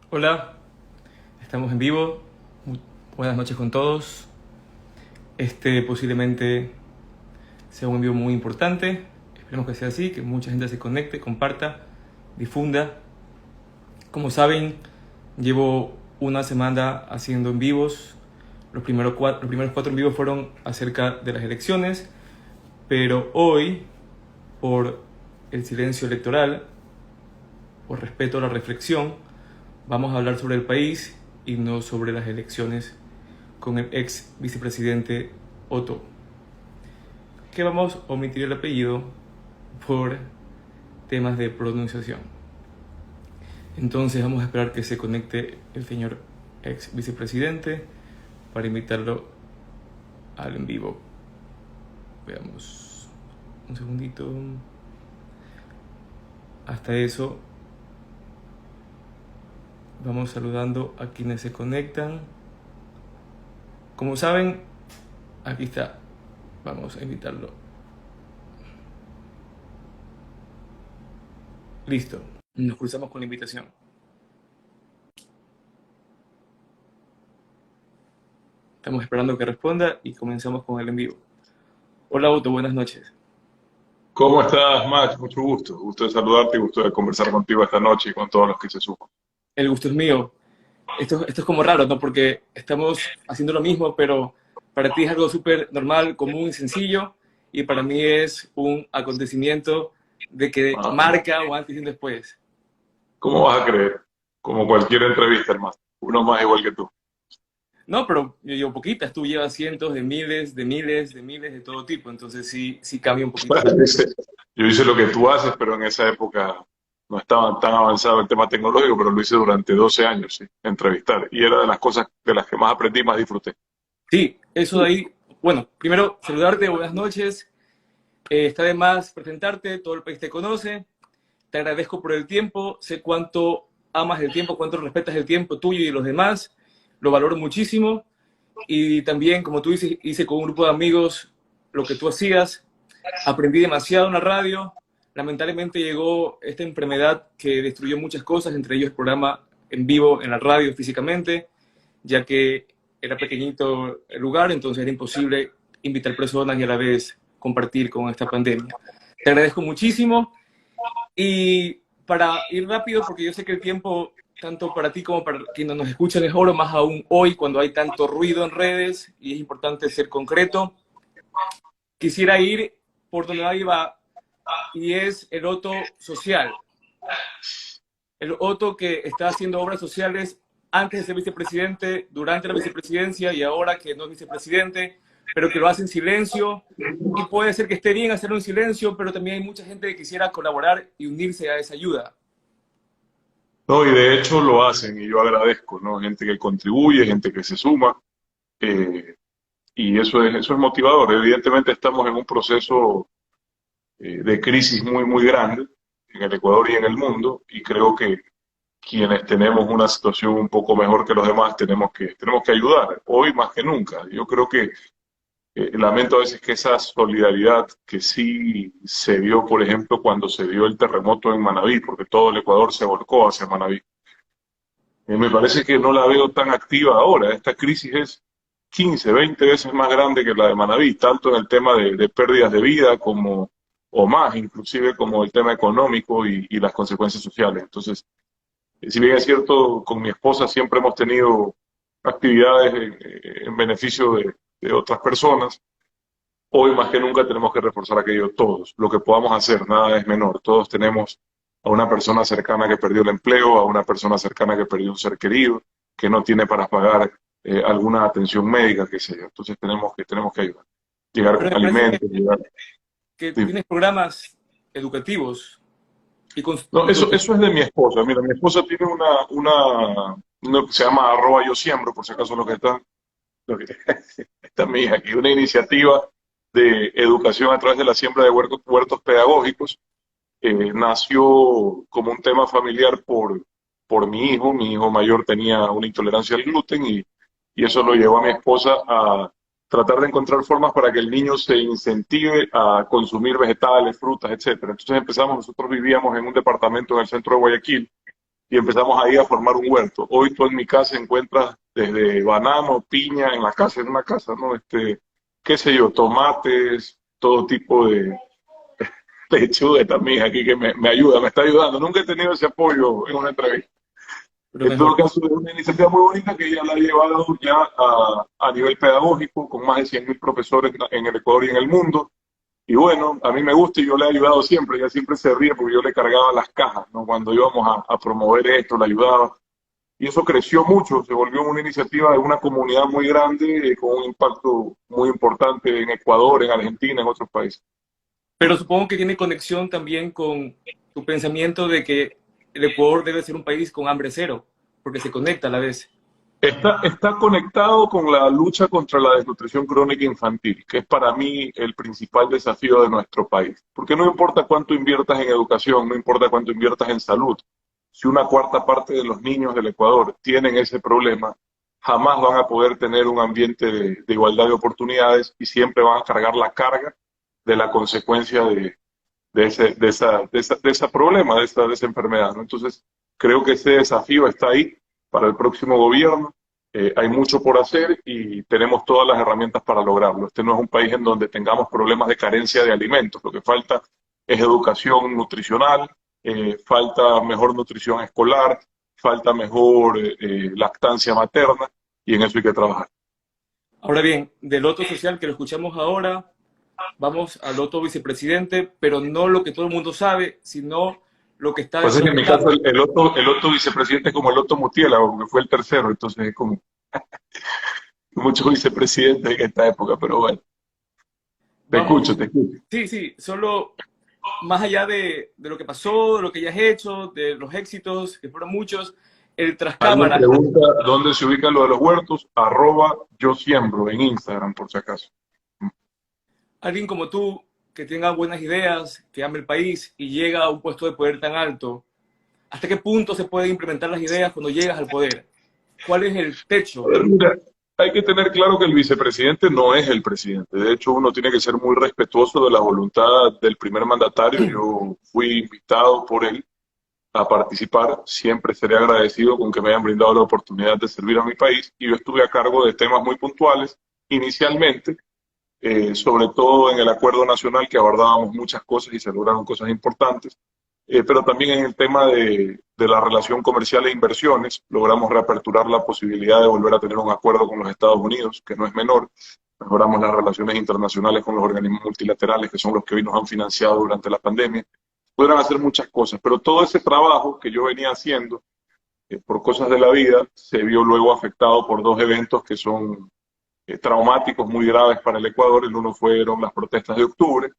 Hola, estamos en vivo. Buenas noches con todos. Este posiblemente sea un envío muy importante. Esperemos que sea así, que mucha gente se conecte, comparta, difunda. Como saben, llevo una semana haciendo en vivos. Los primeros cuatro en vivos fueron acerca de las elecciones, pero hoy, por el silencio electoral, por respeto a la reflexión, vamos a hablar sobre el país y no sobre las elecciones con el ex vicepresidente Otto, que vamos a omitir el apellido por temas de pronunciación. Entonces vamos a esperar que se conecte el señor ex vicepresidente para invitarlo al en vivo. Veamos un segundito. Hasta eso vamos saludando a quienes se conectan. Como saben, aquí está. Vamos a invitarlo. Listo. Nos cruzamos con la invitación. Estamos esperando que responda y comenzamos con el en vivo. Hola Otto, buenas noches. ¿Cómo estás, Max? Mucho gusto. Gusto de saludarte y gusto de conversar contigo esta noche y con todos los que se suman. El gusto es mío. Esto es como raro, ¿no? Porque estamos haciendo lo mismo, pero para ti es algo súper normal, común y sencillo, y para mí es un acontecimiento de que Ah, marca un antes y un después. ¿cómo vas a creer? Como cualquier entrevista, hermano. Uno más igual que tú. No, pero yo llevo poquitas, tú llevas cientos de miles, de miles, de miles de todo tipo, entonces sí cambia un poquito. Yo hice lo que tú haces, pero en esa época no estaba tan avanzado el tema tecnológico, pero lo hice durante 12 años, sí, entrevistar. Y era de las cosas de las que más aprendí, más disfruté. Sí, eso de ahí, bueno, primero saludarte, buenas noches. Está de más presentarte, todo el país te conoce. Te agradezco por el tiempo, sé cuánto amas el tiempo, cuánto respetas el tiempo tuyo y de los demás, lo valoro muchísimo. Y también, como tú dices, hice con un grupo de amigos lo que tú hacías, aprendí demasiado en la radio. Lamentablemente llegó esta enfermedad que destruyó muchas cosas, entre ellos el programa en vivo en la radio físicamente, ya que era pequeñito el lugar, entonces era imposible invitar personas y a la vez compartir con esta pandemia. Te agradezco muchísimo y para ir rápido, porque yo sé que el tiempo, tanto para ti como para quienes nos escuchan, es oro, más aún hoy cuando hay tanto ruido en redes y es importante ser concreto. Quisiera ir por donde nadie va y es el Otto social. El Otto que está haciendo obras sociales antes de ser vicepresidente, durante la vicepresidencia y ahora que no es vicepresidente, pero que lo hace en silencio. Y puede ser que esté bien hacerlo en silencio, pero también hay mucha gente que quisiera colaborar y unirse a esa ayuda. No, y de hecho lo hacen y yo agradezco, ¿no? Gente que contribuye, gente que se suma. eh, y eso es motivador. Evidentemente estamos en un proceso de crisis muy, muy grande en el Ecuador y en el mundo, y creo que quienes tenemos una situación un poco mejor que los demás tenemos que ayudar, hoy más que nunca. Yo creo que lamento a veces que esa solidaridad que sí se dio, por ejemplo, cuando se dio el terremoto en Manabí, porque todo el Ecuador se volcó hacia Manabí. Me parece que no la veo tan activa ahora. Esta crisis es 15, 20 veces más grande que la de Manabí, tanto en el tema de pérdidas de vida como, o más, inclusive como el tema económico y las consecuencias sociales. Entonces, si bien es cierto, con mi esposa siempre hemos tenido actividades en beneficio de otras personas, hoy más que nunca tenemos que reforzar aquello todos. Lo que podamos hacer, nada es menor. Todos tenemos a una persona cercana que perdió el empleo, a una persona cercana que perdió un ser querido, que no tiene para pagar alguna atención médica, qué sé yo. Entonces tenemos que ayudar. Llegar Pero con me parece alimentos, llegar. que Sí. tienes programas educativos y, No, y eso es de mi esposa. Mira, mi esposa tiene una que se llama arroba yo siembro, por si acaso los que están, lo que- está mi hija aquí, una iniciativa de educación a través de la siembra de huertos pedagógicos. Nació como un tema familiar por mi hijo. Mi hijo mayor tenía una intolerancia al gluten y eso lo llevó a mi esposa a tratar de encontrar formas para que el niño se incentive a consumir vegetales, frutas, etcétera. Entonces empezamos, nosotros vivíamos en un departamento en el centro de Guayaquil y empezamos ahí a formar un huerto. Hoy tú en mi casa encuentras desde banano, piña, en la casa, en una casa, ¿no? Qué sé yo, tomates, todo tipo de lechuga también aquí que me ayuda, me está ayudando. Nunca he tenido ese apoyo en una entrevista. Pero En todo mejor. caso, es una iniciativa muy bonita que ella la ha llevado ya a nivel pedagógico, con más de 100.000 profesores en el Ecuador y en el mundo. Y bueno, a mí me gusta y yo le he ayudado siempre. Ella siempre se ríe porque yo le cargaba las cajas, ¿no? Cuando íbamos a promover esto, le ayudaba. Y eso creció mucho, se volvió una iniciativa de una comunidad muy grande, con un impacto muy importante en Ecuador, en Argentina, en otros países. Pero supongo que tiene conexión también con tu pensamiento de que el Ecuador debe ser un país con hambre cero, porque se conecta a la vez. Está conectado con la lucha contra la desnutrición crónica infantil, que es para mí el principal desafío de nuestro país. Porque no importa cuánto inviertas en educación, no importa cuánto inviertas en salud, si una cuarta parte de los niños del Ecuador tienen ese problema, jamás van a poder tener un ambiente de igualdad de oportunidades y siempre van a cargar la carga de la consecuencia de ese problema, de esa enfermedad, ¿no? Entonces, creo que ese desafío está ahí para el próximo gobierno. Hay mucho por hacer y tenemos todas las herramientas para lograrlo. Este no es un país en donde tengamos problemas de carencia de alimentos. Lo que falta es educación nutricional, falta mejor nutrición escolar, falta mejor lactancia materna y en eso hay que trabajar. Ahora bien, del loto social que lo escuchamos ahora, vamos al loto vicepresidente, pero no lo que todo el mundo sabe, sino lo que está Pues es que en mi caso desconectado. el otro vicepresidente es como el otro Mutiélago, porque fue el tercero, entonces es como muchos vicepresidentes en esta época, pero bueno, te escucho, Vamos, te escucho. sí, sí, solo más allá de lo que pasó, de lo que ya has hecho, de los éxitos, que fueron muchos, el tras Alguien cámaras, pregunta dónde se ubica lo de los huertos, @yo siembro en Instagram, por si acaso. alguien como tú, que tenga buenas ideas, que ame el país y llega a un puesto de poder tan alto, ¿hasta qué punto se pueden implementar las ideas cuando llegas al poder? ¿Cuál es el A techo? ver, mira, hay que tener claro que el vicepresidente no es el presidente. De hecho, uno tiene que ser muy respetuoso de la voluntad del primer mandatario. Yo fui invitado por él a participar. Siempre seré agradecido con que me hayan brindado la oportunidad de servir a mi país y yo estuve a cargo de temas muy puntuales inicialmente, sobre todo en el acuerdo nacional que abordábamos muchas cosas y se lograron cosas importantes, pero también en el tema de la relación comercial e inversiones logramos reaperturar la posibilidad de volver a tener un acuerdo con los Estados Unidos, que no es menor. Mejoramos las relaciones internacionales con los organismos multilaterales, que son los que hoy nos han financiado durante la pandemia. Pudieron hacer muchas cosas, pero todo ese trabajo que yo venía haciendo, por cosas de la vida, se vio luego afectado por dos eventos que son traumáticos muy graves para el Ecuador. El uno fueron las protestas de octubre.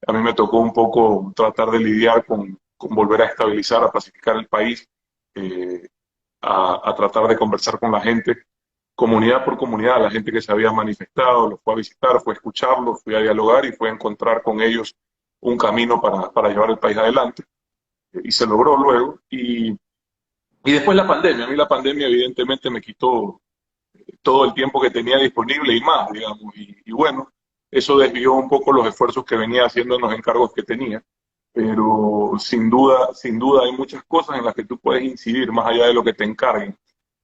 A mí me tocó un poco tratar de lidiar con volver a estabilizar, a pacificar el país, eh, a tratar de conversar con la gente, comunidad por comunidad, la gente que se había manifestado, los fue a visitar, fue a escucharlos, fui a dialogar y fue a encontrar con ellos un camino para llevar el país adelante. Y se logró luego. Y después la pandemia. A mí la pandemia evidentemente me quitó todo el tiempo que tenía disponible y más, digamos. Y bueno, eso desvió un poco los esfuerzos que venía haciendo en los encargos que tenía. Pero sin duda hay muchas cosas en las que tú puedes incidir más allá de lo que te encarguen.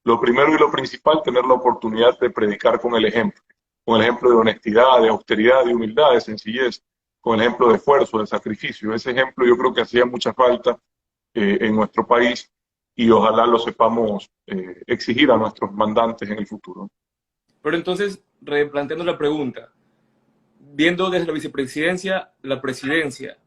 Lo primero y lo principal, tener la oportunidad de predicar con el ejemplo de honestidad, de austeridad, de humildad, de sencillez, con el ejemplo de esfuerzo, de sacrificio. Ese ejemplo yo creo que hacía mucha falta en nuestro país y ojalá lo sepamos exigir a nuestros mandantes en el futuro. Pero entonces, replanteando la pregunta, viendo desde la vicepresidencia, la presidencia,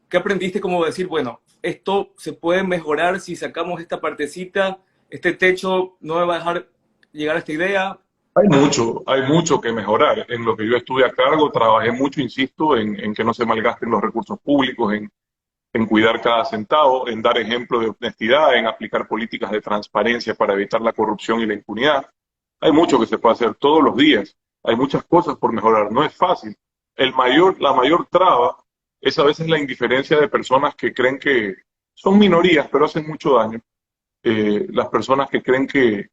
¿qué aprendiste como decir, bueno, esto se puede mejorar si sacamos esta partecita, este techo no me va a dejar llegar a esta idea? Hay mucho que mejorar. En lo que yo estuve a cargo, trabajé mucho, insisto, en que no se malgasten los recursos públicos, en cuidar cada centavo, en dar ejemplo de honestidad, en aplicar políticas de transparencia para evitar la corrupción y la impunidad. Hay mucho que se puede hacer todos los días. Hay muchas cosas por mejorar. No es fácil. La mayor traba es a veces la indiferencia de personas que creen que son minorías, pero hacen mucho daño. Las personas que creen que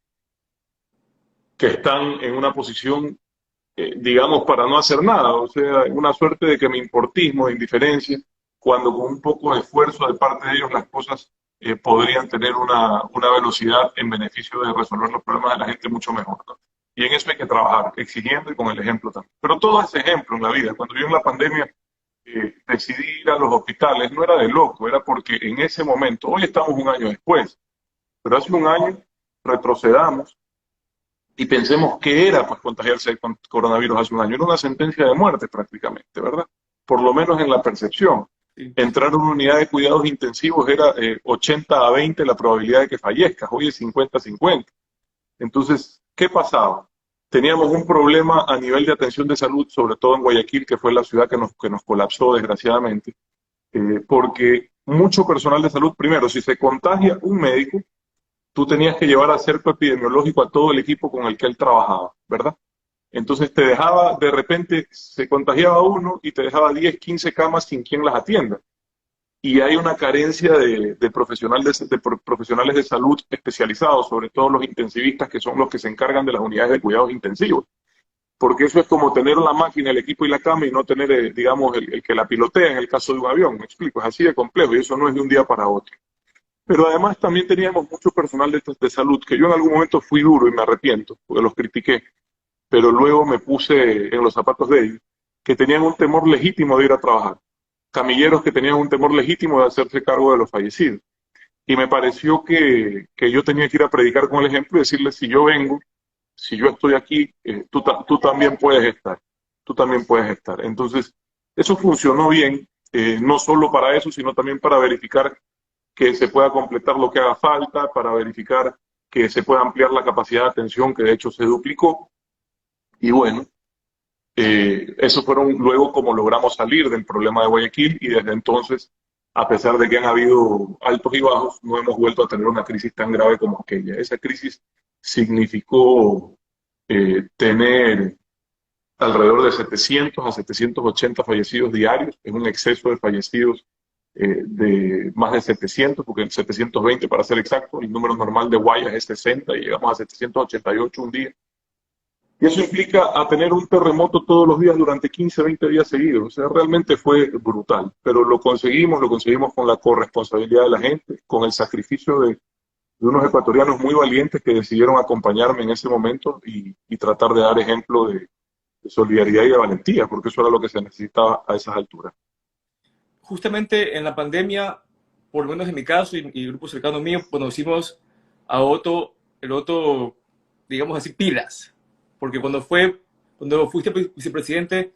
están en una posición, digamos, para no hacer nada, o sea, una suerte de que me importismo, de indiferencia, cuando con un poco de esfuerzo de parte de ellos las cosas podrían tener una velocidad en beneficio de resolver los problemas de la gente mucho mejor, ¿no? Y en eso hay que trabajar, exigiendo y con el ejemplo también. Pero todo ese ejemplo en la vida. Cuando yo en la pandemia decidí ir a los hospitales, no era de loco, era porque en ese momento, hoy estamos un año después, pero hace un año retrocedamos y pensemos qué era pues contagiarse con coronavirus hace un año. Era una sentencia de muerte prácticamente, ¿verdad? Por lo menos en la percepción. Sí. Entrar a una unidad de cuidados intensivos era 80-20 la probabilidad de que fallezcas, hoy es 50-50. Entonces, ¿qué pasaba? Teníamos un problema a nivel de atención de salud, sobre todo en Guayaquil, que fue la ciudad que nos colapsó desgraciadamente, porque mucho personal de salud, primero, si se contagia un médico, tú tenías que llevar a cerco epidemiológico a todo el equipo con el que él trabajaba, ¿verdad? Entonces te dejaba, de repente se contagiaba uno y te dejaba 10, 15 camas sin quien las atienda. Y hay una carencia de profesionales de salud especializados, sobre todo los intensivistas, que son los que se encargan de las unidades de cuidados intensivos. Porque eso es como tener la máquina, el equipo y la cama y no tener, digamos, el que la pilotea en el caso de un avión. Me explico, es así de complejo y eso no es de un día para otro. Pero además también teníamos mucho personal de salud, que yo en algún momento fui duro y me arrepiento, porque los critiqué, pero luego me puse en los zapatos de ellos, que tenían un temor legítimo de ir a trabajar, camilleros que tenían un temor legítimo de hacerse cargo de los fallecidos. Y me pareció que yo tenía que ir a predicar con el ejemplo y decirles, si yo vengo, si yo estoy aquí, tú también puedes estar, tú también puedes estar. Entonces, eso funcionó bien, no solo para eso, sino también para verificar que se pueda completar lo que haga falta, para verificar que se pueda ampliar la capacidad de atención, que de hecho se duplicó. Y bueno, eso fueron luego como logramos salir del problema de Guayaquil y desde entonces, a pesar de que han habido altos y bajos, no hemos vuelto a tener una crisis tan grave como aquella. Esa crisis significó tener alrededor de 700 a 780 fallecidos diarios, es un exceso de fallecidos de más de 700, porque 720 para ser exacto, el número normal de Guayas es 60 y llegamos a 788 un día. Y eso implica a tener un terremoto todos los días durante 15, 20 días seguidos. O sea, realmente fue brutal, pero lo conseguimos con la corresponsabilidad de la gente, con el sacrificio de unos ecuatorianos muy valientes que decidieron acompañarme en ese momento y tratar de dar ejemplo de solidaridad y de valentía, porque eso era lo que se necesitaba a esas alturas. Justamente en la pandemia, por lo menos en mi caso y el grupo cercano mío, conocimos a Otto, el Otto, digamos así, pilas. Porque cuando fuiste vicepresidente,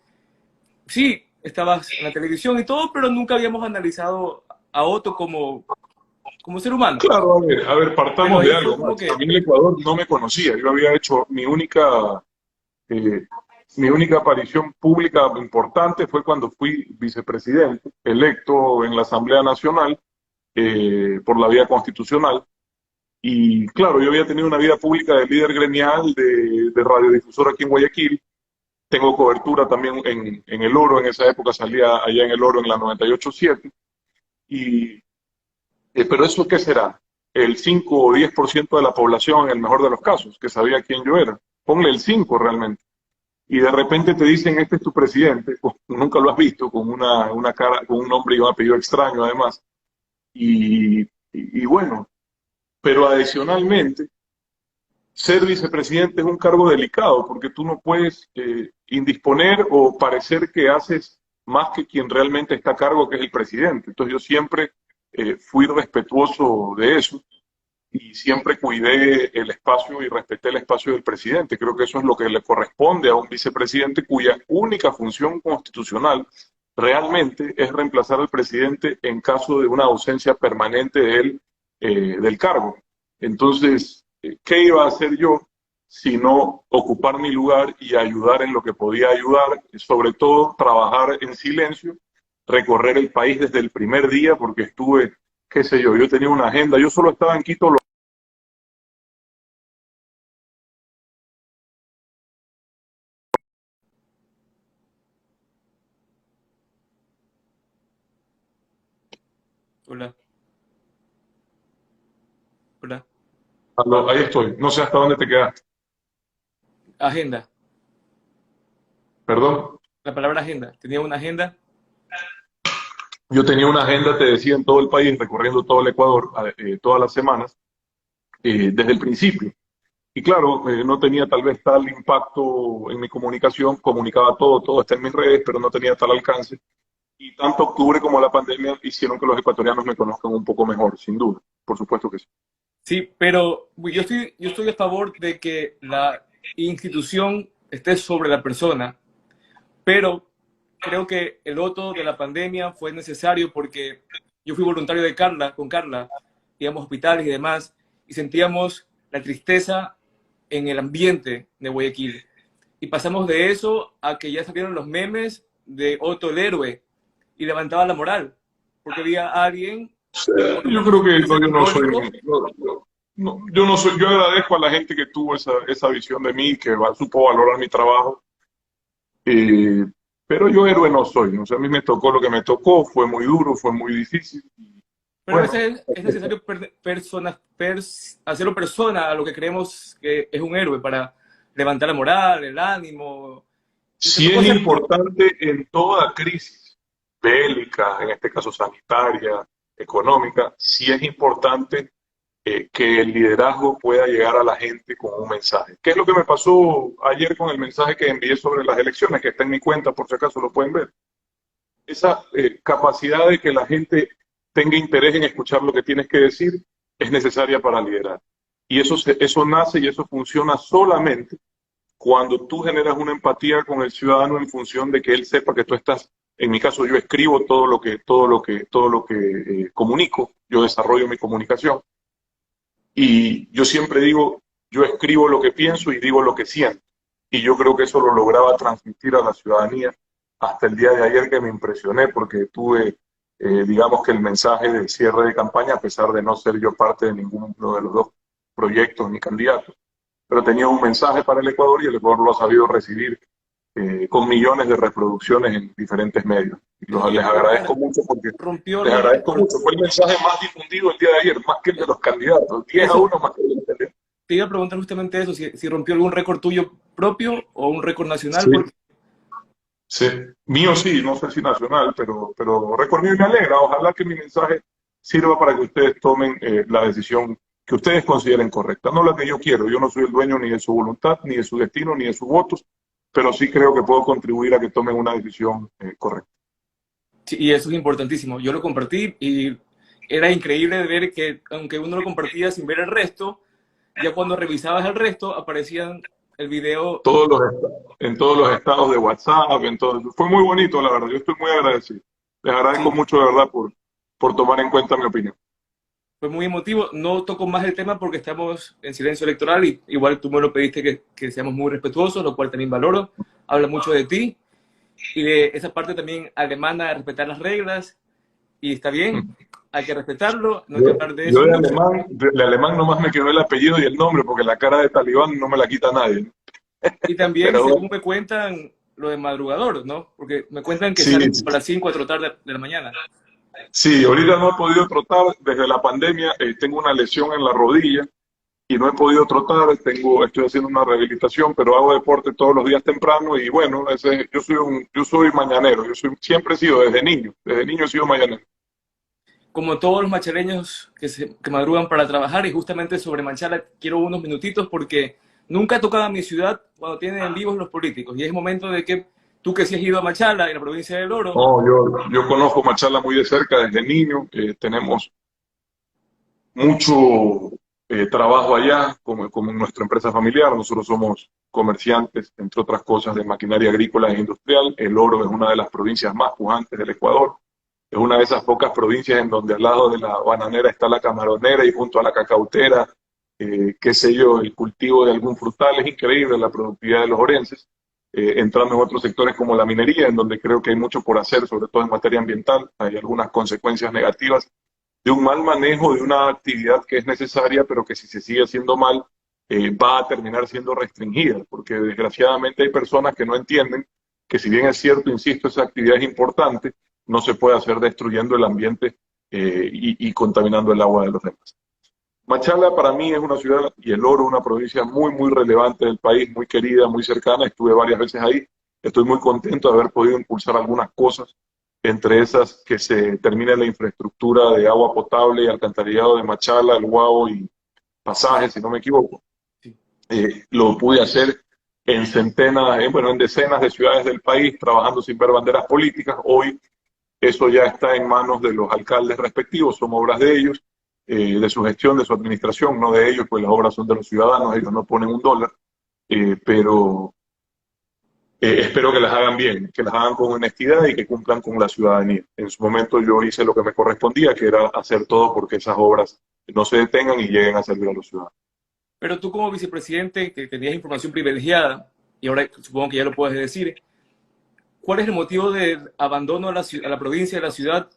sí, estabas en la televisión y todo, pero nunca habíamos analizado a Otto como ser humano. Claro, a ver, Pero partamos de ahí fue algo como más. A que, mí en Ecuador no me conocía. Yo había hecho eh, mi única aparición pública importante fue cuando fui vicepresidente, electo en la Asamblea Nacional por la vía constitucional. Y claro, yo había tenido una vida pública de líder gremial, de radiodifusor aquí en Guayaquil. Tengo cobertura también en El Oro, en esa época salía allá en El Oro en la 98.7. Y, pero ¿eso qué será? El 5 o 10% de la población, en el mejor de los casos, que sabía quién yo era. Ponle el 5 realmente. Y de repente te dicen, este es tu presidente, nunca lo has visto, con una cara, con un nombre y un apellido extraño además. Y bueno, pero adicionalmente, ser vicepresidente es un cargo delicado porque tú no puedes indisponer o parecer que haces más que quien realmente está a cargo, que es el presidente. Entonces yo siempre fui respetuoso de eso y siempre cuidé el espacio y respeté el espacio del presidente. Creo que eso es lo que le corresponde a un vicepresidente cuya única función constitucional realmente es reemplazar al presidente en caso de una ausencia permanente de él del cargo. Entonces, ¿qué iba a hacer yo sino ocupar mi lugar y ayudar en lo que podía ayudar? Sobre todo, trabajar en silencio, recorrer el país desde el primer día, porque estuve, qué sé yo tenía una agenda, yo solo estaba en Quito. hola, hola, Ahí estoy, no sé hasta dónde te quedaste. agenda, Perdón. la palabra agenda. Tenía una agenda. Yo tenía una agenda, te decía, en todo el país, recorriendo todo el Ecuador, todas las semanas, desde el principio. Y claro, no tenía tal vez tal impacto en mi comunicación, comunicaba todo, todo está en mis redes, pero no tenía tal alcance. Y tanto octubre como la pandemia hicieron que los ecuatorianos me conozcan un poco mejor, sin duda, por supuesto que sí. Sí, pero yo estoy a favor de que la institución esté sobre la persona, pero creo que el voto de la pandemia fue necesario porque yo fui voluntario de Carla, con Carla, íbamos a hospitales y demás, y sentíamos la tristeza en el ambiente de Guayaquil. Y pasamos de eso a que ya salieron los memes de Otto el héroe y levantaba la moral, porque había alguien, por lo Yo menos creo que no, yo no soy, simbólico. yo no soy, yo agradezco a la gente que tuvo esa visión de mí, que supo valorar mi trabajo, eh, pero yo héroe no soy, ¿no? O sea, a mí me tocó lo que me tocó, fue muy duro, fue muy difícil. Pero a Bueno, veces es necesario hacerlo persona a lo que creemos que es un héroe para levantar la moral, el ánimo. Y te sí tocó es ser importante en toda crisis bélica, en este caso sanitaria, económica, sí es importante que el liderazgo pueda llegar a la gente con un mensaje. ¿Qué es lo que me pasó ayer con el mensaje que envié sobre las elecciones, que está en mi cuenta, por si acaso lo pueden ver? Esa capacidad de que la gente tenga interés en escuchar lo que tienes que decir es necesaria para liderar. Y eso nace y eso funciona solamente cuando tú generas una empatía con el ciudadano en función de que él sepa que tú estás, en mi caso yo escribo todo lo que comunico, yo desarrollo mi comunicación y yo siempre digo, yo escribo lo que pienso y digo lo que siento. Y yo creo que eso lo lograba transmitir a la ciudadanía hasta el día de ayer, que me impresioné porque tuve, digamos que el mensaje del cierre de campaña, a pesar de no ser yo parte de ninguno de los dos proyectos ni candidatos, pero tenía un mensaje para el Ecuador y el Ecuador lo ha sabido recibir con millones de reproducciones en diferentes medios. Y eso te les iba a preguntar, agradezco mucho porque rompió les algún agradezco récord. mucho. Fue el mensaje más difundido el día de ayer, más que el de los candidatos. 10 a Eso, uno más que el de los candidatos. te iba a preguntar justamente eso, si rompió algún récord tuyo propio o un récord nacional, Sí, porque sí. Mío sí, no sé si nacional, pero récord mío y me alegra. Ojalá que mi mensaje sirva para que ustedes tomen la decisión que ustedes consideren correcta, no la que yo quiero. Yo no soy el dueño ni de su voluntad, ni de su destino, ni de sus votos, pero sí creo que puedo contribuir a que tomen una decisión correcta. sí, y eso es importantísimo. Yo lo compartí y era increíble ver que aunque uno lo compartía sin ver el resto, ya cuando revisabas el resto aparecían el video. En todos los estados de WhatsApp, en todo eso. Fue muy bonito, la verdad. Yo estoy muy agradecido. Les agradezco Sí, mucho, de verdad, por tomar en cuenta mi opinión. fue muy emotivo. No toco más el tema porque estamos en silencio electoral y igual tú me lo pediste que seamos muy respetuosos, lo cual también valoro. Habla mucho de ti y de esa parte también alemana de respetar las reglas y está bien, hay que respetarlo, no hay que hablar de eso Yo mucho. de alemán nomás me quedó el apellido y el nombre, porque la cara de talibán no me la quita nadie, ¿no? Y también, Pero según bueno, me cuentan, lo de madrugador, ¿no? Porque me cuentan que sí, salen sí. a las 5 4 tarde de la mañana. Sí, ahorita no he podido trotar desde la pandemia. Tengo una lesión en la rodilla y no he podido trotar. Estoy haciendo una rehabilitación, pero hago deporte todos los días temprano y bueno, yo soy mañanero. Siempre he sido desde niño he sido mañanero. Como todos los machareños que madrugan para trabajar y justamente sobre Manchala quiero unos minutitos porque nunca he tocado a mi ciudad cuando tienen en vivos los políticos y es momento de que tú que sí has ido a Machala, en la provincia del Oro, No, yo conozco Machala muy de cerca desde niño. Tenemos mucho trabajo allá, como en nuestra empresa familiar. Nosotros somos comerciantes, entre otras cosas, de maquinaria agrícola e industrial. El Oro es una de las provincias más pujantes del Ecuador. Es una de esas pocas provincias en donde al lado de la bananera está la camaronera y junto a la cacautera, qué sé yo, el cultivo de algún frutal. Es increíble la productividad de los orenses. Entrando en otros sectores como la minería, en donde creo que hay mucho por hacer, sobre todo en materia ambiental. Hay algunas consecuencias negativas de un mal manejo de una actividad que es necesaria, pero que si se sigue haciendo mal, va a terminar siendo restringida, porque desgraciadamente hay personas que no entienden que si bien es cierto, insisto, esa actividad es importante, no se puede hacer destruyendo el ambiente y contaminando el agua de los demás. Machala para mí es una ciudad y El Oro una provincia muy, muy relevante del país, muy querida, muy cercana. Estuve varias veces ahí. Estoy muy contento de haber podido impulsar algunas cosas entre esas que se termine la infraestructura de agua potable y alcantarillado de Machala, El Guavo y Pasaje, si no me equivoco. Sí. Lo pude hacer en centenas, bueno, en decenas de ciudades del país, trabajando sin ver banderas políticas. Hoy eso ya está en manos de los alcaldes respectivos, son obras de ellos, de su gestión, de su administración, no de ellos, pues las obras son de los ciudadanos, ellos no ponen $1, pero espero que las hagan bien, que las hagan con honestidad y que cumplan con la ciudadanía. En su momento yo hice lo que me correspondía, que era hacer todo porque esas obras no se detengan y lleguen a servir a los ciudadanos. Pero tú como vicepresidente, que tenías información privilegiada, y ahora supongo que ya lo puedes decir, ¿cuál es el motivo del abandono a la provincia, a la ciudad,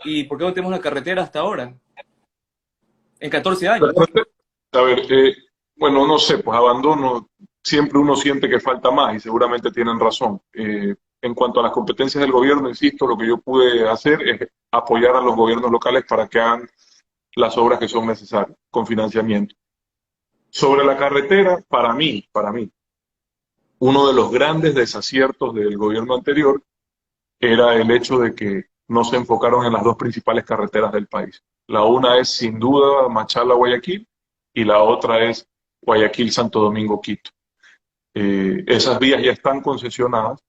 y por qué no tenemos la carretera hasta ahora? En 14 años. A ver, bueno, no sé, pues abandono, siempre uno siente que falta más y seguramente tienen razón. En cuanto a las competencias del gobierno, insisto, lo que yo pude hacer es apoyar a los gobiernos locales para que hagan las obras que son necesarias, con financiamiento. Sobre la carretera, para mí, uno de los grandes desaciertos del gobierno anterior era el hecho de que no se enfocaron en las dos principales carreteras del país. La una es sin duda Machala-Guayaquil y la otra es Guayaquil-Santo Domingo-Quito. Esas vías ya están concesionadas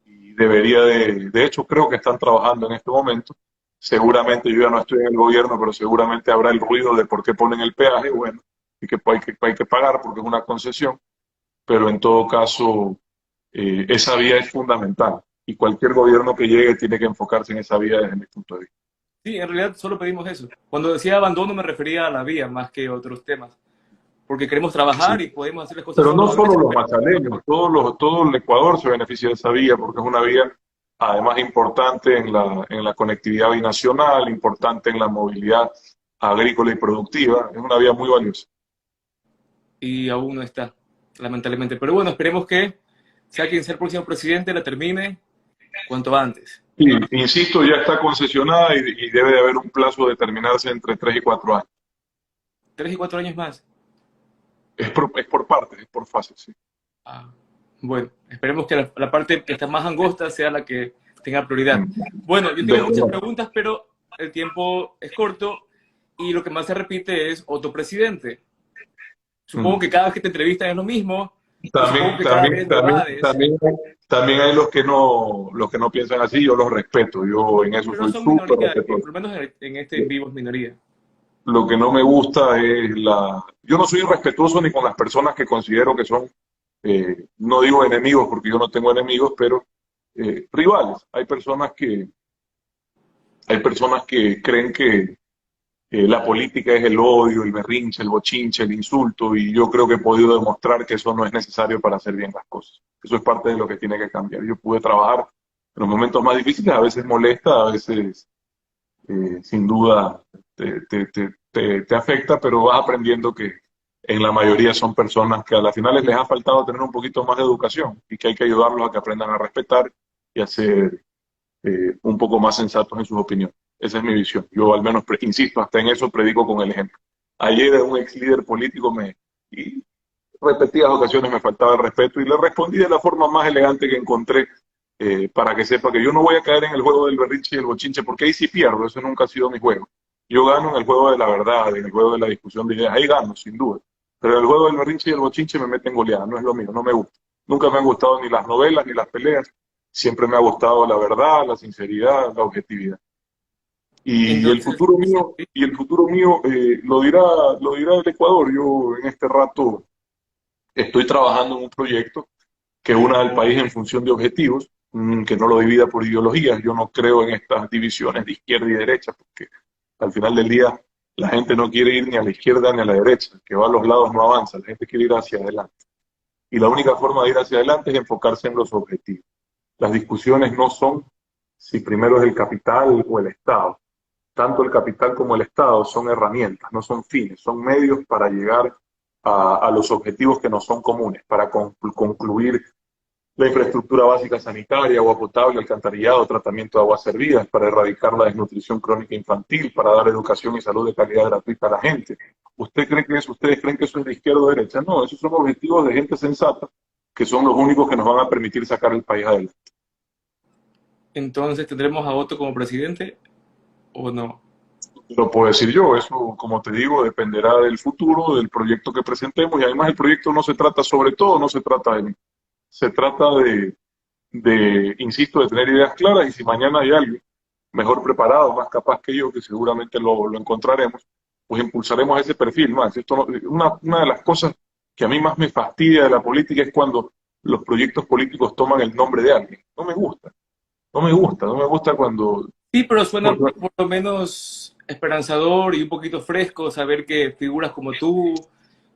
y de hecho creo que están trabajando en este momento. Seguramente yo ya no estoy en el gobierno, pero seguramente habrá el ruido de por qué ponen el peaje, bueno, y que hay que pagar porque es una concesión, pero en todo caso esa vía es fundamental y cualquier gobierno que llegue tiene que enfocarse en esa vía desde mi punto de vista. Sí, en realidad solo pedimos eso. Cuando decía abandono me refería a la vía más que a otros temas, porque queremos Sí. trabajar y podemos hacer las cosas Pero juntos no a solo veces, los pero machaleños, todo el Ecuador se beneficia de esa vía porque es una vía además importante en la conectividad binacional, importante en la movilidad agrícola y productiva, es una vía muy valiosa. y aún no está, lamentablemente. Pero bueno, esperemos que sea quien sea el próximo presidente la termine cuanto antes. Y, insisto, ya está concesionada y debe de haber un plazo de terminarse entre 3 y 4 años. 3 y 4 años más. Es por partes, es por fases, sí. Ah, bueno, esperemos que la parte que está más angosta sea la que tenga prioridad. Mm. Bueno, yo tengo muchas Desde- preguntas, pero el tiempo es corto y lo que más se repite es otro presidente. Supongo mm. que cada vez que te entrevistan es lo mismo y supongo También, que cada también, vez lo también, evades, también, también hay los que no piensan así, yo los respeto, yo en eso pero no soy son súper minoría, respetuoso. por lo menos en este en vivo es minoría. Lo que no me gusta es Yo no soy irrespetuoso ni con las personas que considero que son, no digo enemigos porque yo no tengo enemigos, pero rivales. Hay personas que creen que la política es el odio, el berrinche, el bochinche, el insulto, y yo creo que he podido demostrar que eso no es necesario para hacer bien las cosas. Eso es parte de lo que tiene que cambiar. Yo pude trabajar en los momentos más difíciles, a veces molesta, a veces sin duda te afecta, pero vas aprendiendo que en la mayoría son personas que a las finales les ha faltado tener un poquito más de educación y que hay que ayudarlos a que aprendan a respetar y a ser un poco más sensatos en sus opiniones. Esa es mi visión. Yo al menos, insisto, hasta en eso predico con el ejemplo. Ayer un ex líder político y repetidas ocasiones me faltaba el respeto y le respondí de la forma más elegante que encontré para que sepa que yo no voy a caer en el juego del berrinche y el bochinche porque ahí sí pierdo, eso nunca ha sido mi juego. Yo gano en el juego de la verdad, en el juego de la discusión de ideas, ahí gano, sin duda. Pero en el juego del berrinche y el bochinche me meten goleada, no es lo mío, no me gusta. Nunca me han gustado ni las novelas ni las peleas, siempre me ha gustado la verdad, la sinceridad, la objetividad. Y el Entonces, futuro mío, lo dirá el Ecuador. Yo en este rato estoy trabajando en un proyecto que una al país en función de objetivos, que no lo divida por ideologías. Yo no creo en estas divisiones de izquierda y derecha, porque al final del día la gente no quiere ir ni a la izquierda ni a la derecha, que va a los lados no avanza, la gente quiere ir hacia adelante. Y la única forma de ir hacia adelante es enfocarse en los objetivos. Las discusiones no son si primero es el capital o el Estado. Tanto el capital como el Estado son herramientas, no son fines, son medios para llegar a los objetivos que nos son comunes, para concluir la infraestructura básica sanitaria, agua potable, alcantarillado, tratamiento de aguas servidas, para erradicar la desnutrición crónica infantil, para dar educación y salud de calidad gratuita a la gente. ¿Ustedes creen que eso es de izquierda o derecha? No, esos son objetivos de gente sensata, que son los únicos que nos van a permitir sacar el país adelante. Entonces, ¿tendremos a Otto como presidente o no? Lo puedo decir yo, eso, como te digo, dependerá del futuro, del proyecto que presentemos, y además el proyecto no se trata, sobre todo, no se trata de mí, se trata insisto, de tener ideas claras, y si mañana hay alguien mejor preparado, más capaz que yo, que seguramente lo encontraremos, pues impulsaremos ese perfil más. Una de las cosas que a mí más me fastidia de la política es cuando los proyectos políticos toman el nombre de alguien. No me gusta, no me gusta, no me gusta cuando... Sí, pero suena porque, por lo menos esperanzador y un poquito fresco saber que figuras como tú,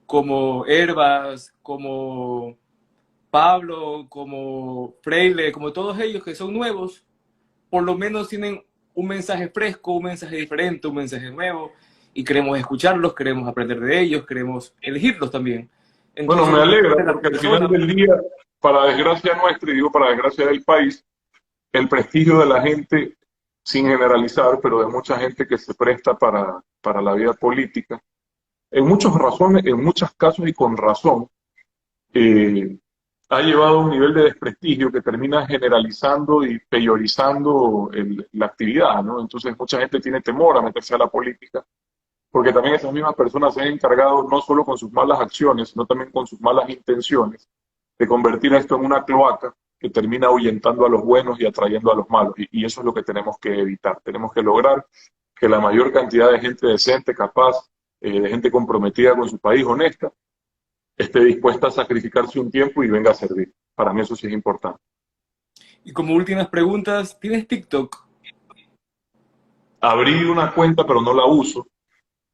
como Herbas, como Pablo, como Freile, como todos ellos que son nuevos, por lo menos tienen un mensaje fresco, un mensaje diferente, un mensaje nuevo, y queremos escucharlos, queremos aprender de ellos, queremos elegirlos también. bueno, Entonces, me alegra, de la porque al persona, final del día, para desgracia nuestra, y digo para desgracia del país, el prestigio de la gente, sin generalizar, pero de mucha gente que se presta para la vida política, en muchas razones, en muchos casos y con razón, eh, ha llevado a un nivel de desprestigio que termina generalizando y peyorizando la actividad, ¿no? Entonces mucha gente tiene temor a meterse a la política, porque también esas mismas personas se han encargado, no solo con sus malas acciones, sino también con sus malas intenciones, de convertir esto en una cloaca que termina ahuyentando a los buenos y atrayendo a los malos. Y eso es lo que tenemos que evitar. Tenemos que lograr que la mayor cantidad de gente decente, capaz, de gente comprometida con su país, honesta, esté dispuesta a sacrificarse un tiempo y venga a servir. Para mí eso sí es importante. y como últimas preguntas, ¿tienes TikTok? Abrí una cuenta, pero no la uso.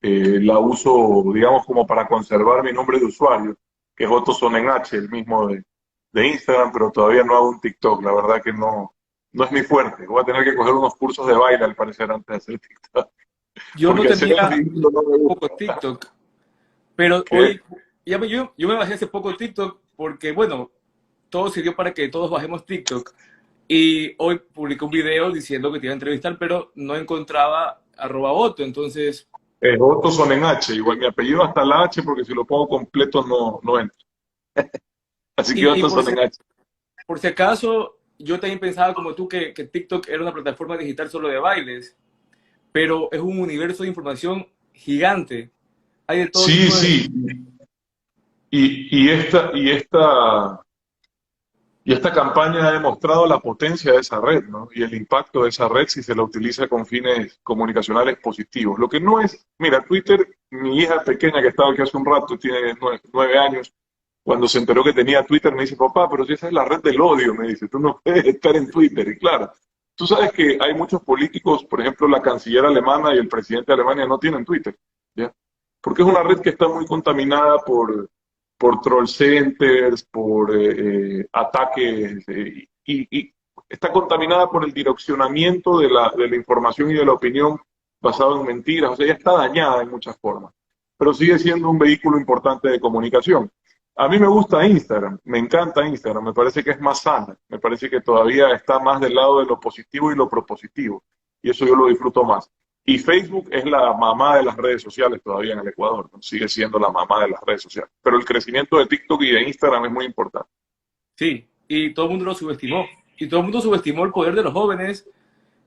La uso, digamos, como para conservar mi nombre de usuario, que es Otto Sonnenh, el mismo de Instagram, pero todavía no hago un TikTok. La verdad que no es mi fuerte. Voy a tener que coger unos cursos de baile, al parecer, antes de hacer TikTok. Yo no Porque hacer el tenía ridículo no me poco gusta. TikTok, pero ¿Qué? hoy, yo me bajé hace poco TikTok porque, bueno, todo sirvió para que todos bajemos TikTok. Y hoy publiqué un video diciendo que te iba a entrevistar, pero no encontraba @Otto, entonces, Es Otto Sonnenh, igual mi apellido hasta la H, porque si lo pongo completo no entra. Así que y Otto Sonnenh. por si acaso, yo también pensaba como tú que TikTok era una plataforma digital solo de bailes, pero es un universo de información gigante. Hay de todo Sí, tipo de... sí. Y esta campaña ha demostrado la potencia de esa red, ¿no? Y el impacto de esa red si se la utiliza con fines comunicacionales positivos. Lo que no es, mira, Twitter, mi hija pequeña que estaba aquí hace un rato, tiene 9 años, cuando se enteró que tenía Twitter me dice, papá, pero si esa es la red del odio, me dice, tú no puedes estar en Twitter. Y claro, tú sabes que hay muchos políticos, por ejemplo, la canciller alemana y el presidente de Alemania no tienen Twitter, ¿ya? Porque es una red que está muy contaminada por troll centers, por ataques, y está contaminada por el direccionamiento de la información y de la opinión basado en mentiras. O sea, ya está dañada en muchas formas, pero sigue siendo un vehículo importante de comunicación. A mí me gusta Instagram, me encanta Instagram, me parece que es más sana, me parece que todavía está más del lado de lo positivo y lo propositivo, y eso yo lo disfruto más. Y Facebook es la mamá de las redes sociales todavía en el Ecuador, ¿no? Sigue siendo la mamá de las redes sociales. Pero el crecimiento de TikTok y de Instagram es muy importante. Sí, y todo el mundo lo subestimó. Y todo el mundo subestimó el poder de los jóvenes,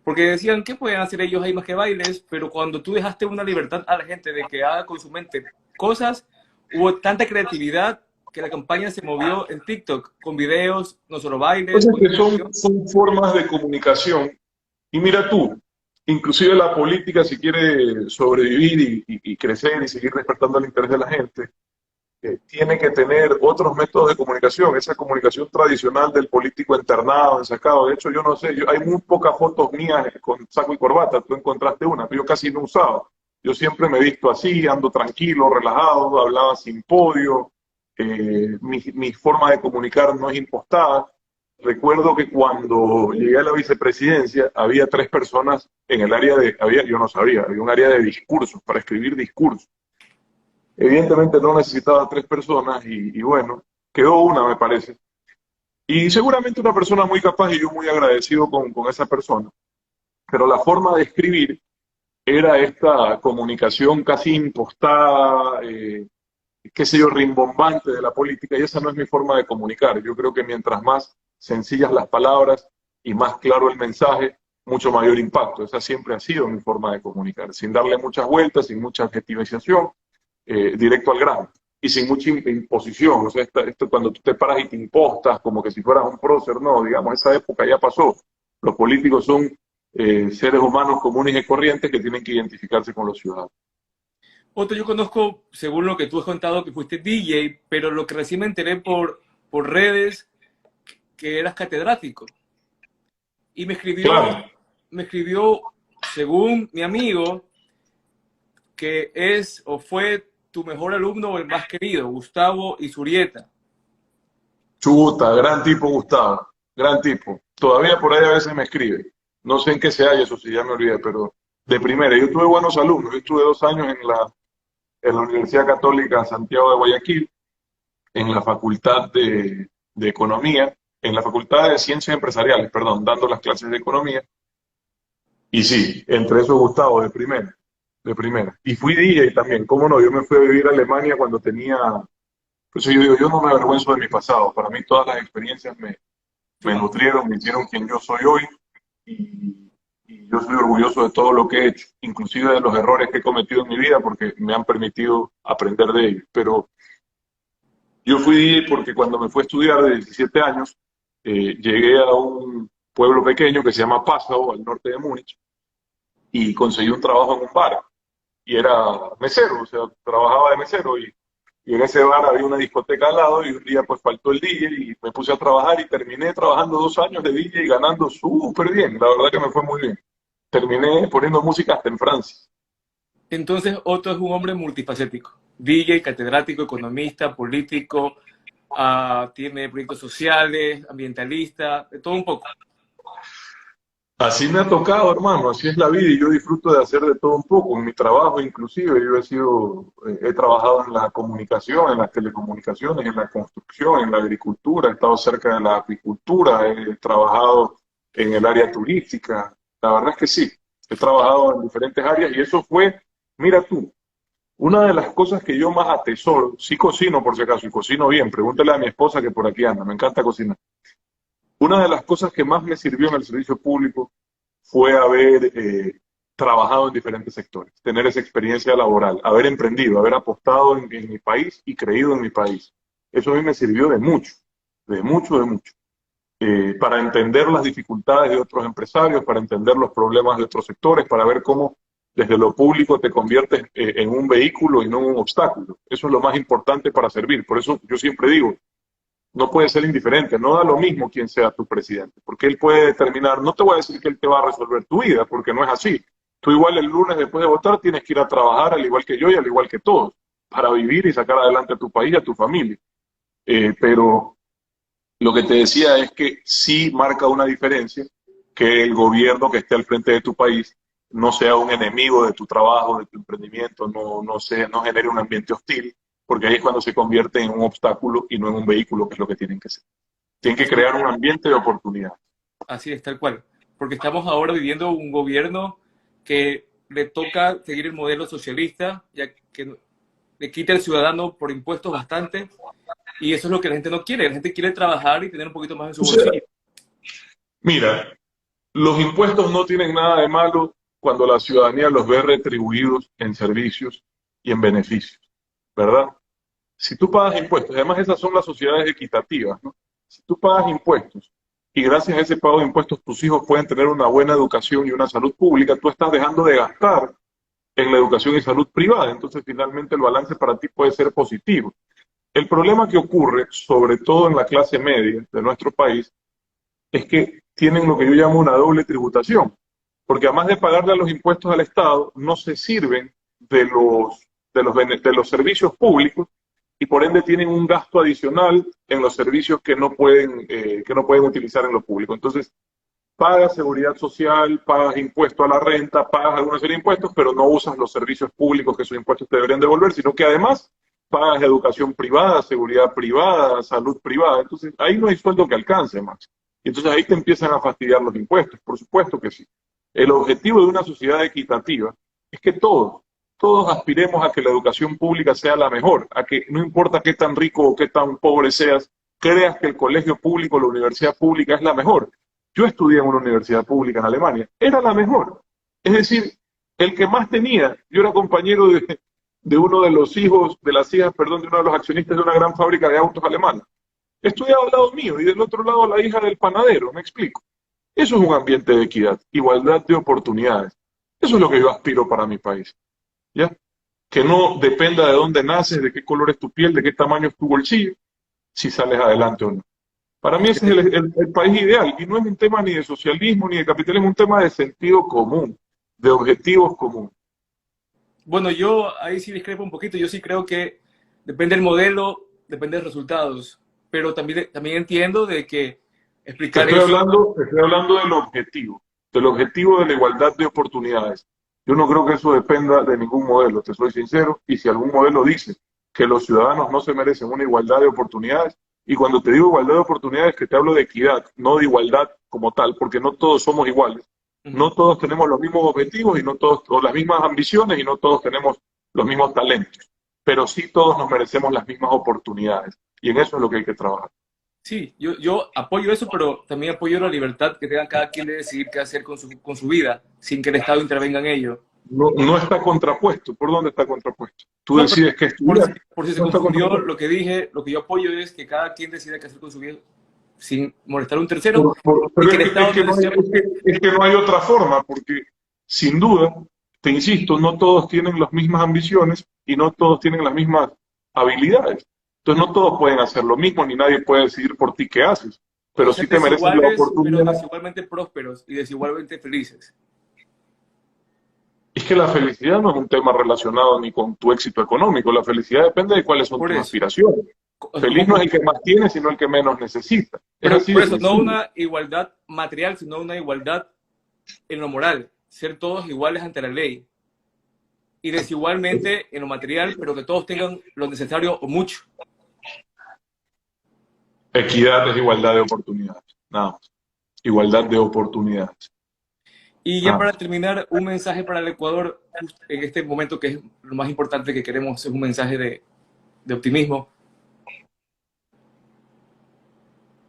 porque decían, ¿qué pueden hacer ellos ahí más que bailes? Pero cuando tú dejaste una libertad a la gente de que haga con su mente cosas, hubo tanta creatividad que la campaña se movió en TikTok, con videos, no solo bailes, Cosas con que educación. son formas de comunicación. Y mira tú, inclusive la política, si quiere sobrevivir y crecer y seguir despertando el interés de la gente, tiene que tener otros métodos de comunicación, esa comunicación tradicional del político internado, ensacado. De hecho, yo no sé, hay muy pocas fotos mías con saco y corbata, tú encontraste una, pero yo casi no he usado. Yo siempre me he visto así, ando tranquilo, relajado, hablaba sin podio, mi forma de comunicar no es impostada. Recuerdo que cuando llegué a la vicepresidencia había 3 personas en el área yo no sabía, había un área de discursos, para escribir discursos. Evidentemente no necesitaba 3 personas y bueno, quedó una, me parece. Y seguramente una persona muy capaz y yo muy agradecido con esa persona. Pero la forma de escribir era esta comunicación casi impostada, qué sé yo, rimbombante de la política, y esa no es mi forma de comunicar. Yo creo que mientras más sencillas las palabras y más claro el mensaje, mucho mayor impacto. Esa siempre ha sido mi forma de comunicar, sin darle muchas vueltas, sin mucha adjetivización, directo al grano y sin mucha imposición. O sea, esto cuando tú te paras y te impostas como que si fueras un prócer, no, digamos, esa época ya pasó. Los políticos son seres humanos comunes y corrientes que tienen que identificarse con los ciudadanos. Otto, yo conozco, según lo que tú has contado, que fuiste DJ, pero lo que recién me enteré por redes, que eras catedrático. Y Claro, me escribió, según mi amigo, que es o fue tu mejor alumno o el más querido, Gustavo Izurieta. chuta, gran tipo Gustavo, gran tipo. Todavía por ahí a veces me escribe. No sé en qué se halla, eso sí, ya me olvidé, pero de primera. Yo tuve buenos alumnos. Yo estuve 2 años en la Universidad Católica Santiago de Guayaquil, en la Facultad de Economía, en la Facultad de Ciencias Empresariales, perdón, dando las clases de Economía. Y sí, entre esos Gustavo, de primera, de primera. Y fui DJ también, cómo no, yo me fui a vivir a Alemania cuando tenía, pues yo digo, yo no me avergüenzo de mi pasado, para mí todas las experiencias me Suman. nutrieron, me hicieron quien yo soy hoy y, y yo soy orgulloso de todo lo que he hecho, inclusive de los errores que he cometido en mi vida porque me han permitido aprender de ellos. Pero yo fui DJ porque cuando me fui a estudiar de 17 años, llegué a un pueblo pequeño que se llama Passau, al norte de Múnich, y conseguí un trabajo en un bar. Y era mesero, o sea, trabajaba de mesero y en ese bar había una discoteca al lado y un día pues faltó el DJ y me puse a trabajar y terminé trabajando 2 años de DJ y ganando súper bien, la verdad que me fue muy bien. Terminé poniendo música hasta en Francia. Entonces, Otto es un hombre multifacético. DJ, catedrático, economista, político, tiene proyectos sociales, ambientalista, de todo un poco. Así me ha tocado, hermano, así es la vida y yo disfruto de hacer de todo un poco. En mi trabajo, inclusive, he trabajado en la comunicación, en las telecomunicaciones, en la construcción, en la agricultura, he estado cerca de la apicultura, he trabajado en el área turística. La verdad es que sí, he trabajado en diferentes áreas y eso fue, mira tú, una de las cosas que yo más atesoro, sí cocino por si acaso y cocino bien, pregúntale a mi esposa que por aquí anda, me encanta cocinar. Una de las cosas que más me sirvió en el servicio público fue haber trabajado en diferentes sectores, tener esa experiencia laboral, haber emprendido, haber apostado en mi país y creído en mi país. Eso a mí me sirvió de mucho, de mucho, de mucho, para entender las dificultades de otros empresarios, para entender los problemas de otros sectores, para ver cómo desde lo público te conviertes en un vehículo y no en un obstáculo. Eso es lo más importante para servir. Por eso yo siempre digo, no puede ser indiferente, no da lo mismo quién sea tu presidente, porque él puede determinar, no te voy a decir que él te va a resolver tu vida, porque no es así. Tú igual el lunes después de votar tienes que ir a trabajar al igual que yo y al igual que todos, para vivir y sacar adelante a tu país y a tu familia. Pero lo que te decía es que sí marca una diferencia que el gobierno que esté al frente de tu país no sea un enemigo de tu trabajo, de tu emprendimiento, no genere un ambiente hostil, porque ahí es cuando se convierte en un obstáculo y no en un vehículo, que es lo que tienen que ser. Tienen que Así, crear un ambiente de oportunidad. así es, tal cual. Porque estamos ahora viviendo un gobierno que le toca seguir el modelo socialista, ya que le quita al ciudadano por impuestos bastante, y eso es lo que la gente no quiere. La gente quiere trabajar y tener un poquito más en su O sea, bolsillo. mira, los impuestos no tienen nada de malo cuando la ciudadanía los ve retribuidos en servicios y en beneficios, ¿verdad? Si tú pagas impuestos, además esas son las sociedades equitativas, ¿no? Si tú pagas impuestos y gracias a ese pago de impuestos tus hijos pueden tener una buena educación y una salud pública, tú estás dejando de gastar en la educación y salud privada, entonces finalmente el balance para ti puede ser positivo. El problema que ocurre, sobre todo en la clase media de nuestro país, es que tienen lo que yo llamo una doble tributación, porque además de pagarle a los impuestos al Estado, no se sirven de los servicios públicos y por ende tienen un gasto adicional en los servicios que no pueden utilizar en lo público. Entonces, pagas seguridad social, pagas impuesto a la renta, pagas alguna serie de impuestos, pero no usas los servicios públicos que esos impuestos te deberían devolver, sino que además pagas educación privada, seguridad privada, salud privada. Entonces, ahí no hay sueldo que alcance, Max. Y entonces ahí te empiezan a fastidiar los impuestos, por supuesto que sí. El objetivo de una sociedad equitativa es que todos aspiremos a que la educación pública sea la mejor, a que no importa qué tan rico o qué tan pobre seas, creas que el colegio público, la universidad pública es la mejor. Yo estudié en una universidad pública en Alemania, era la mejor. Es decir, el que más tenía, yo era compañero de uno de los hijos, de las hijas, perdón, de uno de los accionistas de una gran fábrica de autos alemana. Estudiaba al lado mío y del otro lado la hija del panadero, me explico. Eso es un ambiente de equidad, igualdad de oportunidades. Eso es lo que yo aspiro para mi país. ¿Ya? Que no dependa de dónde naces, de qué color es tu piel, de qué tamaño es tu bolsillo, si sales adelante o no. Para mí ese es el país ideal, y no es un tema ni de socialismo ni de capitalismo, es un tema de sentido común, de objetivos comunes. Bueno, yo ahí sí discrepo un poquito. Yo sí creo que depende del modelo, depende de los resultados. Pero también entiendo de que explicar eso. Estoy hablando del objetivo de la igualdad de oportunidades. Yo no creo que eso dependa de ningún modelo, te soy sincero, y si algún modelo dice que los ciudadanos no se merecen una igualdad de oportunidades, y cuando te digo igualdad de oportunidades, que te hablo de equidad, no de igualdad como tal, porque no todos somos iguales, no todos tenemos los mismos objetivos y no todos, o las mismas ambiciones y no todos tenemos los mismos talentos, pero sí todos nos merecemos las mismas oportunidades, y en eso es lo que hay que trabajar. Sí, yo apoyo eso, pero también apoyo la libertad que tenga cada quien de decidir qué hacer con su vida, sin que el Estado intervenga en ello. No, no está contrapuesto. ¿Por dónde está contrapuesto? Tú No, pero decides qué estudiar. por si se No está confundió contrapuesto. lo que dije, lo que yo apoyo es que cada quien decida qué hacer con su vida sin molestar a un tercero y Pero que el Estado no necesariamente... es que no hay otra forma, porque sin duda, te insisto, no todos tienen las mismas ambiciones y no todos tienen las mismas habilidades. Entonces no todos pueden hacer lo mismo, ni nadie puede decidir por ti qué haces, pero Podemos sí ser te mereces la desiguales, pero oportunidad. desigualmente prósperos y desigualmente felices. Es que la felicidad no es un tema relacionado ni con tu éxito económico, la felicidad depende de cuáles son Por tus eso. aspiraciones. Feliz no es el que más tiene, sino el que menos necesita. Es Pero así por de eso, no sencillo. una igualdad material, sino una igualdad en lo moral. Ser todos iguales ante la ley. Y desigualmente en lo material, pero que todos tengan lo necesario o mucho. Equidad es igualdad de oportunidades, nada más. Igualdad de oportunidades, Y ya nada para más. terminar, un mensaje para el Ecuador, justo en este momento que es lo más importante que queremos, es un mensaje de optimismo.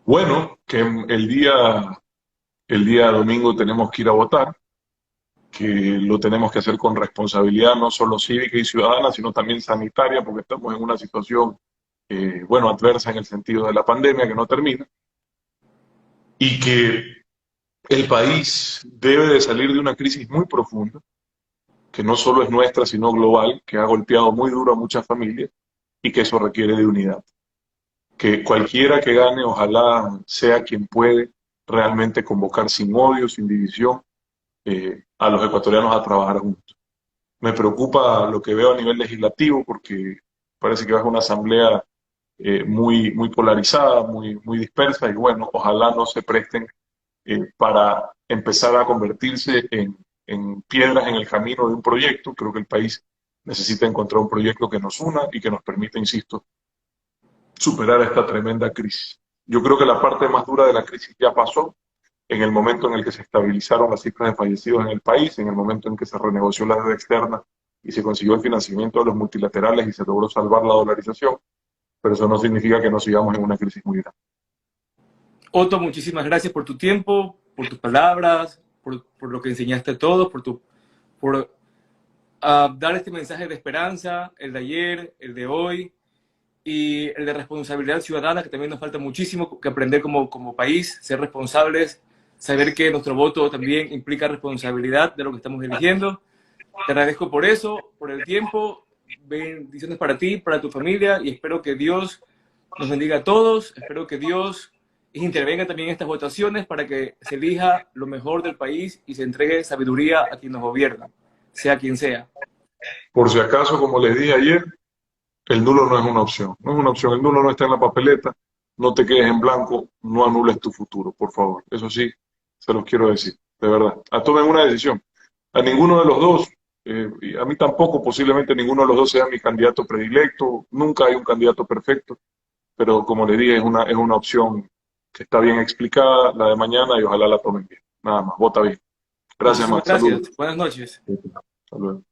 Bueno, que el día domingo tenemos que ir a votar, que lo tenemos que hacer con responsabilidad no solo cívica y ciudadana, sino también sanitaria, porque estamos en una situación, bueno, adversa en el sentido de la pandemia que no termina, y que el país debe de salir de una crisis muy profunda, que no solo es nuestra, sino global, que ha golpeado muy duro a muchas familias y que eso requiere de unidad. Que cualquiera que gane, ojalá sea quien puede realmente convocar sin odio, sin división, a los ecuatorianos a trabajar juntos. Me preocupa lo que veo a nivel legislativo porque parece que va a ser una asamblea muy polarizada, muy dispersa y bueno, ojalá no se presten para empezar a convertirse en piedras en el camino de un proyecto. Creo que el país necesita encontrar un proyecto que nos una y que nos permita, insisto, superar esta tremenda crisis. Yo creo que la parte más dura de la crisis ya pasó en el momento en el que se estabilizaron las cifras de fallecidos en el país, en el momento en que se renegoció la deuda externa y se consiguió el financiamiento de los multilaterales y se logró salvar la dolarización, pero eso no significa que no sigamos en una crisis muy grande. Otto, muchísimas gracias por tu tiempo, por tus palabras, por lo que enseñaste a todos, por dar este mensaje de esperanza, el de ayer, el de hoy, y el de responsabilidad ciudadana, que también nos falta muchísimo que aprender como país, ser responsables, saber que nuestro voto también implica responsabilidad de lo que estamos eligiendo. Te agradezco por eso, por el tiempo, bendiciones para ti, para tu familia, y espero que Dios nos bendiga a todos, espero que Dios intervenga también en estas votaciones para que se elija lo mejor del país y se entregue sabiduría a quien nos gobierna, sea quien sea. Por si acaso, como les dije ayer, el nulo no es una opción, no es una opción, el nulo no está en la papeleta, no te quedes en blanco, no anules tu futuro, por favor. Eso sí, se los quiero decir, de verdad. Tomen una decisión. A ninguno de los dos, y a mí tampoco, posiblemente ninguno de los dos sea mi candidato predilecto, nunca hay un candidato perfecto, pero como les dije, es una opción que está bien explicada, la de mañana, y ojalá la tomen bien. Nada más, vota bien. Gracias, Muchísimas más. Saludos. gracias. Buenas noches. Hasta luego.